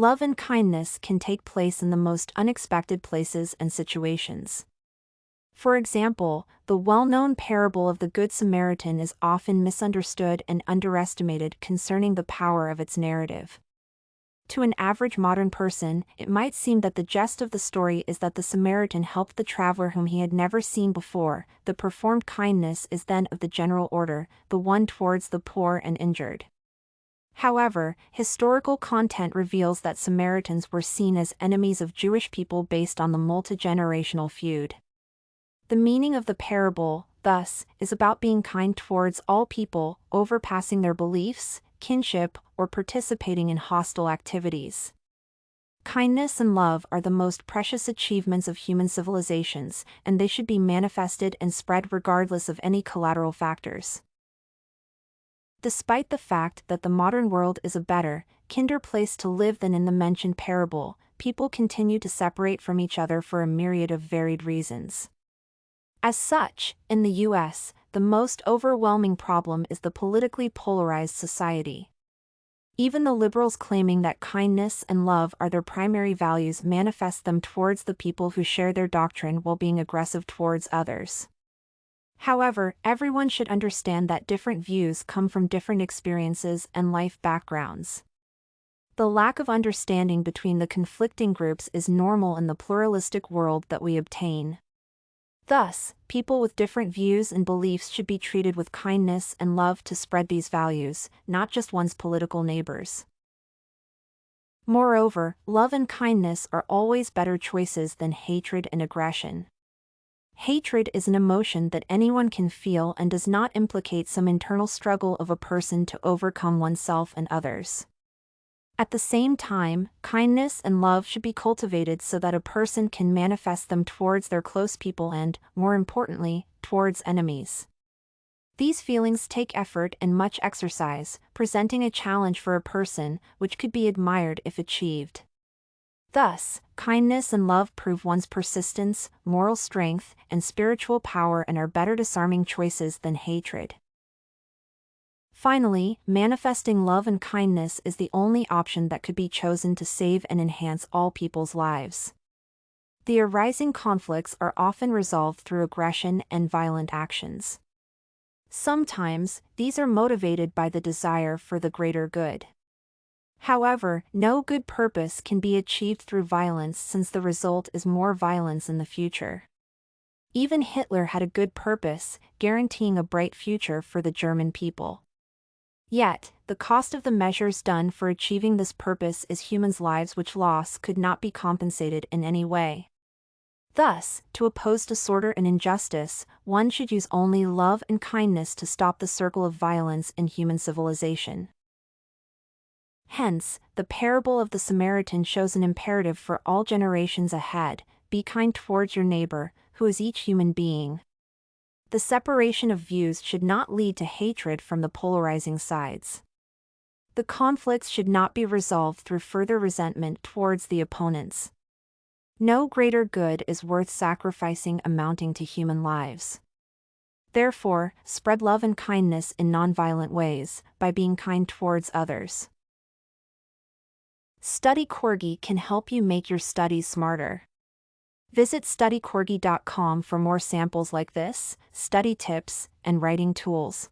love and kindness can take place in the most unexpected places and situations. For example, the well-known parable of the Good Samaritan is often misunderstood and underestimated concerning the power of its narrative. To an average modern person, it might seem that the gist of the story is that the Samaritan helped the traveler whom he had never seen before. The performed kindness is then of the general order, the one towards the poor and injured. However, historical content reveals that Samaritans were seen as enemies of Jewish people based on the multi-generational feud. The meaning of the parable, thus, is about being kind towards all people, overpassing their beliefs, kinship, or participating in hostile activities. Kindness and love are the most precious achievements of human civilizations, and they should be manifested and spread regardless of any collateral factors. Despite the fact that the modern world is a better, kinder place to live than in the mentioned parable, people continue to separate from each other for a myriad of varied reasons. As such, in the U.S., the most overwhelming problem is the politically polarized society. Even the liberals claiming that kindness and love are their primary values manifest them towards the people who share their doctrine while being aggressive towards others. However, everyone should understand that different views come from different experiences and life backgrounds. The lack of understanding between the conflicting groups is normal in the pluralistic world that we obtain. Thus, people with different views and beliefs should be treated with kindness and love to spread these values, not just one's political neighbors. Moreover, love and kindness are always better choices than hatred and aggression. Hatred is an emotion that anyone can feel and does not implicate some internal struggle of a person to overcome oneself and others. At the same time, kindness and love should be cultivated so that a person can manifest them towards their close people and, more importantly, towards enemies. These feelings take effort and much exercise, presenting a challenge for a person, which could be admired if achieved. Thus, kindness and love prove one's persistence, moral strength, and spiritual power and are better disarming choices than hatred. Finally, manifesting love and kindness is the only option that could be chosen to save and enhance all people's lives. The arising conflicts are often resolved through aggression and violent actions. Sometimes, these are motivated by the desire for the greater good. However, no good purpose can be achieved through violence since the result is more violence in the future. Even Hitler had a good purpose, guaranteeing a bright future for the German people. Yet, the cost of the measures done for achieving this purpose is humans' lives which loss could not be compensated in any way. Thus, to oppose disorder and injustice, one should use only love and kindness to stop the circle of violence in human civilization. Hence, the parable of the Samaritan shows an imperative for all generations ahead: be kind towards your neighbor, who is each human being. The separation of views should not lead to hatred from the polarizing sides. The conflicts should not be resolved through further resentment towards the opponents. No greater good is worth sacrificing amounting to human lives. Therefore, spread love and kindness in nonviolent ways, by being kind towards others. Study Corgi can help you make your studies smarter. Visit studycorgi.com for more samples like this, study tips, and writing tools.